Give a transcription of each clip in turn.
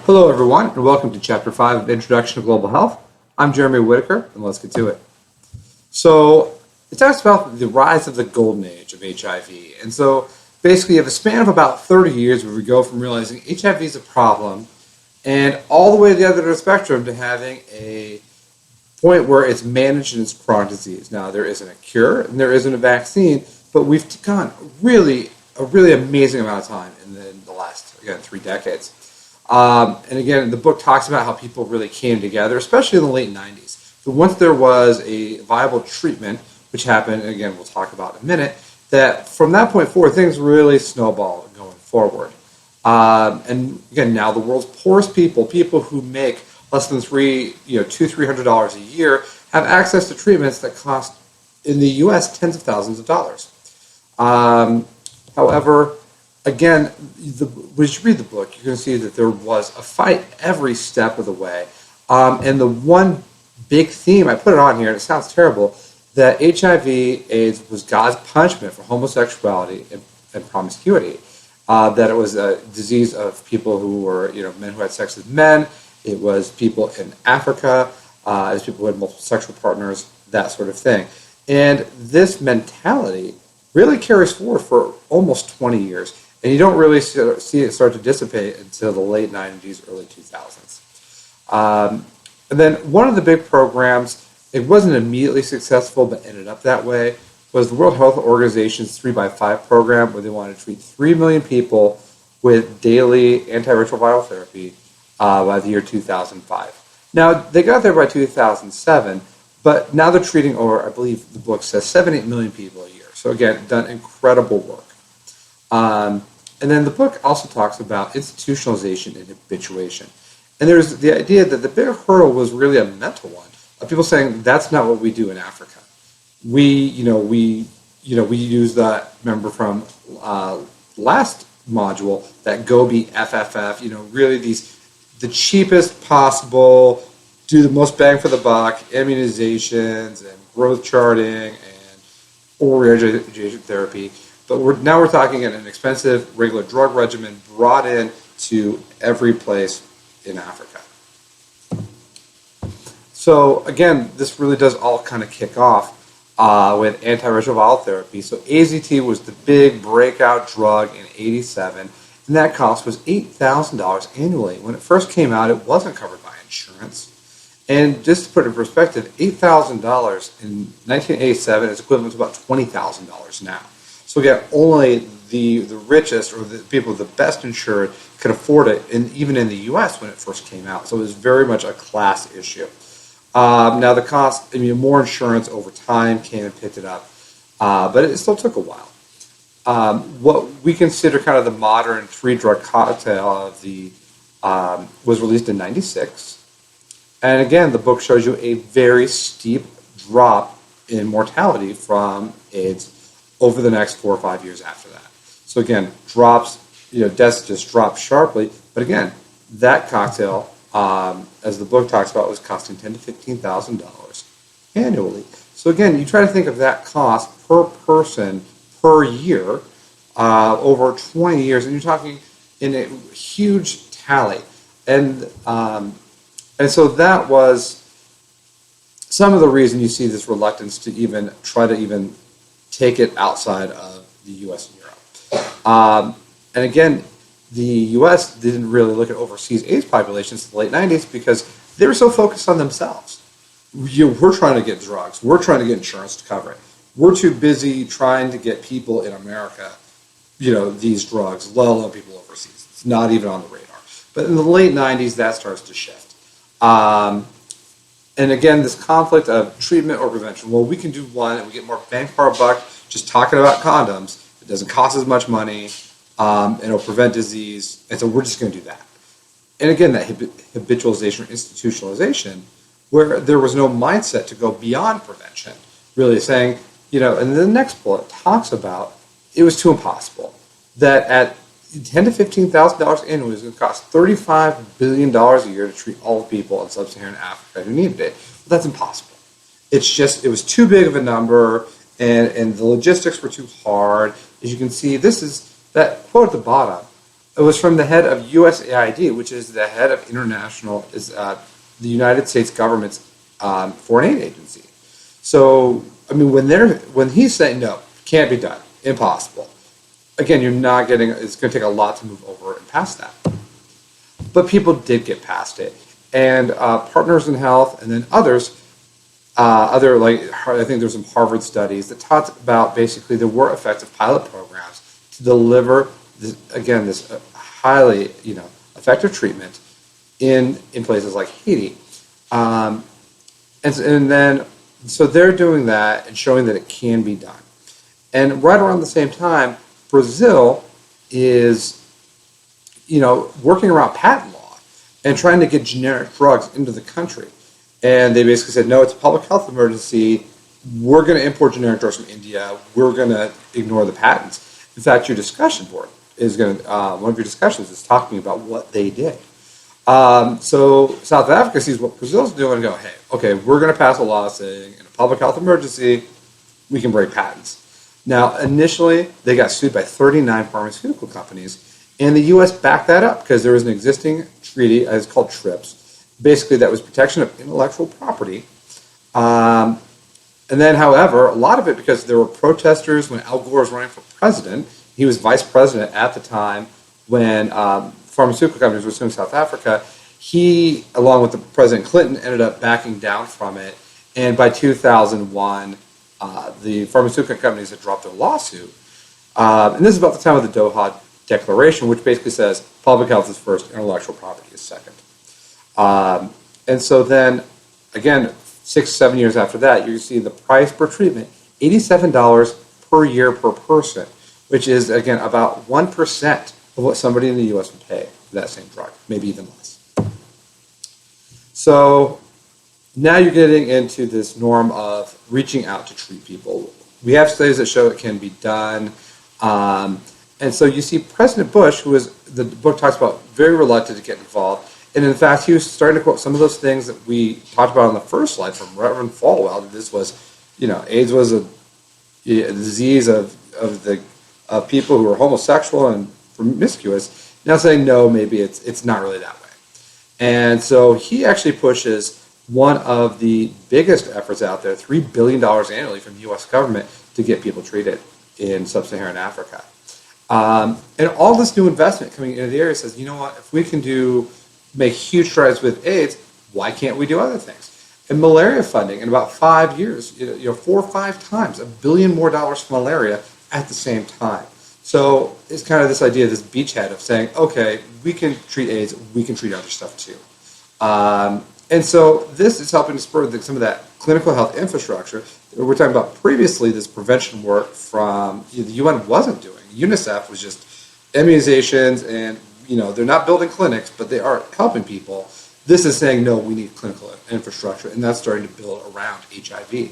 Hello, everyone, and welcome to Chapter 5 of Introduction to Global Health. I'm Jeremy Whitaker, and let's get to it. So, it talks about the rise of the golden age of HIV. And so, basically, you have a span of about 30 years where we go from realizing HIV is a problem and all the way to the other end of the spectrum to having a point where it's managed in its chronic disease. Now, there isn't a cure and there isn't a vaccine, but we've gone a really amazing amount of time in the last, again, 3 decades. And again, the book talks about how people really came together, especially in the late 90s. So once there was a viable treatment, which happened, and again, we'll talk about in a minute, that from that point forward, things really snowballed going forward. And again, now the world's poorest people who make less than $200-300 a year, have access to treatments that cost, in the U.S., tens of thousands of dollars. However, again, when you read the book, you're going to see that there was a fight every step of the way. And the one big theme, I put it on here, and it sounds terrible, that HIV/AIDS was God's punishment for homosexuality and promiscuity. That it was a disease of people who were, men who had sex with men. It was people in Africa. It was people who had multiple sexual partners, that sort of thing. And this mentality really carries forward for almost 20 years. And you don't really see it start to dissipate until the late 90s, early 2000s. And then one of the big programs, it wasn't immediately successful, but ended up that way, was the World Health Organization's 3x5 program, where they wanted to treat 3 million people with daily antiretroviral therapy by the year 2005. Now, they got there by 2007, but now they're treating over, I believe the book says, 7-8 million people a year. So again, done incredible work. And then the book also talks about institutionalization and habituation. And there's the idea that the bigger hurdle was really a mental one, of people saying that's not what we do in Africa. We use that, remember from last module, that Gobi FFF, really the cheapest possible, do the most bang for the buck, immunizations and growth charting and oral radiation therapy. But now we're talking an expensive regular drug regimen brought in to every place in Africa. So again, this really does all kind of kick off with antiretroviral therapy. So AZT was the big breakout drug in '87, and that cost was $8,000 annually. When it first came out, it wasn't covered by insurance. And just to put it in perspective, $8,000 in 1987 is equivalent to about $20,000 now. So again, only the richest or the people the best insured could afford it, even in the U.S. when it first came out. So it was very much a class issue. Now the cost, more insurance over time came and picked it up, but it still took a while. What we consider kind of the modern 3-drug cocktail of the was released in '96. And again, the book shows you a very steep drop in mortality from AIDS over the next 4 or 5 years after that. So again, deaths just drop sharply. But again, that cocktail, as the book talks about, was costing $10,000 to $15,000 annually. So again, you try to think of that cost per person per year over 20 years, and you're talking in a huge tally. And so that was some of the reason you see this reluctance to even try to even take it outside of the U.S. and Europe. And again, the U.S. didn't really look at overseas AIDS populations in the late 90s because they were so focused on themselves. We're trying to get drugs. We're trying to get insurance to cover it. We're too busy trying to get people in America, these drugs, let alone people overseas. It's not even on the radar. But in the late 90s, that starts to shift. And again, this conflict of treatment or prevention. Well, we can do one and we get more bang for our buck just talking about condoms. It doesn't cost as much money. And it'll prevent disease. And so we're just going to do that. And again, that habitualization or institutionalization, where there was no mindset to go beyond prevention, really saying, and the next bullet talks about it was too impossible. That at $10,000 to $15,000 annually is going to cost $35 billion a year to treat all the people in sub-Saharan Africa who needed it. But that's impossible. It was too big of a number, and the logistics were too hard. As you can see, this is that quote at the bottom It was from the head of USAID, which is the head of the United States government's foreign aid agency. So, I mean, when he's saying no, can't be done, impossible. Again, you're not getting. It's going to take a lot to move over and past that. But people did get past it, and Partners in Health, and then others, other like I think there's some Harvard studies that talked about basically there were effective pilot programs to deliver this highly effective treatment in places like Haiti, and then so they're doing that and showing that it can be done. And right around the same time, Brazil is working around patent law and trying to get generic drugs into the country. And they basically said, no, it's a public health emergency. We're going to import generic drugs from India. We're going to ignore the patents. In fact, your discussion board is going to, one of your discussions is talking about what they did. So South Africa sees what Brazil's doing and go, hey, okay, we're going to pass a law saying in a public health emergency, we can break patents. Now, initially, they got sued by 39 pharmaceutical companies, and the U.S. backed that up because there was an existing treaty, it's called TRIPS, basically that was protection of intellectual property. And then, however, a lot of it because there were protesters when Al Gore was running for president. He was vice president at the time when pharmaceutical companies were suing South Africa. He, along with the President Clinton, ended up backing down from it. And by 2001, the pharmaceutical companies had dropped their lawsuit. And this is about the time of the Doha Declaration, which basically says public health is first, intellectual property is second. And so then, again, 6-7 years after that, you see the price per treatment, $87 per year per person, which is, again, about 1% of what somebody in the U.S. would pay for that same drug, maybe even less. So now you're getting into this norm of reaching out to treat people. We have studies that show it can be done. And so you see President Bush, the book talks about, very reluctant to get involved. And in fact, he was starting to quote some of those things that we talked about on the first slide from Reverend Falwell, that this was, AIDS was a disease of people who were homosexual and promiscuous. Now saying, no, maybe it's not really that way. And so he actually pushes one of the biggest efforts out there, $3 billion annually from the U.S. government to get people treated in sub-Saharan Africa. And all this new investment coming into the area says, you know what, if we can make huge strides with AIDS, why can't we do other things? And malaria funding in about 5 years, 4 or 5 times, $1 billion more for malaria at the same time. So it's kind of this idea, this beachhead of saying, okay, we can treat AIDS, we can treat other stuff too. And so this is helping to spur some of that clinical health infrastructure. We're talking about previously this prevention work from the UN wasn't doing. UNICEF was just immunizations and, they're not building clinics, but they are helping people. This is saying, no, we need clinical infrastructure, and that's starting to build around HIV.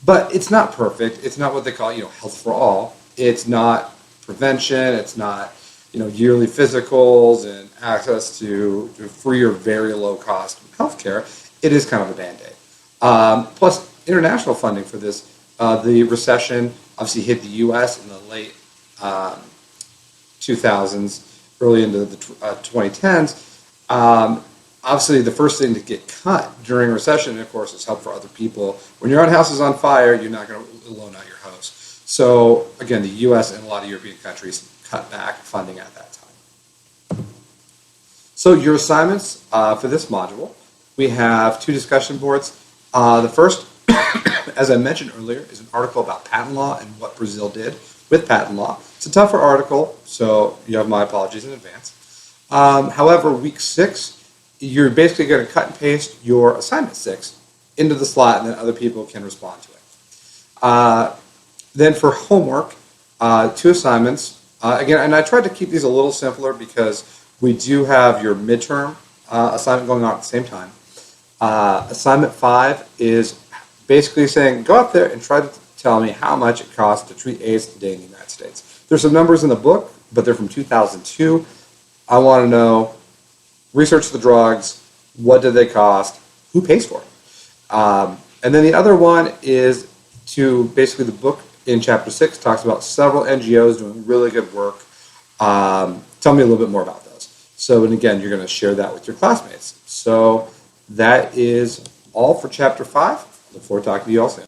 But it's not perfect. It's not what they call, health for all. It's not prevention. It's not, yearly physicals and access to free or very low cost healthcare. It is kind of a Band-Aid. Plus, international funding for this. The recession obviously hit the U.S. in the late 2000s, early into the 2010s. Obviously, the first thing to get cut during a recession, of course, is help for other people. When your own house is on fire, you're not going to loan out your house. So, again, the U.S. and a lot of European countries cut back funding at that time. So, your assignments for this module, we have 2 discussion boards. The first, as I mentioned earlier, is an article about patent law and what Brazil did with patent law. It's a tougher article, so you have my apologies in advance. However, week 6, you're basically going to cut and paste your assignment 6 into the slot, and then other people can respond to it. Then for homework, 2 assignments. Again, and I tried to keep these a little simpler because we do have your midterm assignment going on at the same time. Assignment 5 is basically saying, go out there and try to tell me how much it costs to treat AIDS today in the United States. There's some numbers in the book, but they're from 2002. I want to know, research the drugs, what did they cost, who pays for it? And then the other one is to basically the book in chapter 6 talks about several NGOs doing really good work tell me a little bit more about those. So, and again, you're going to share that with your classmates. So that is all for Chapter 5. Look forward to talking to you all soon.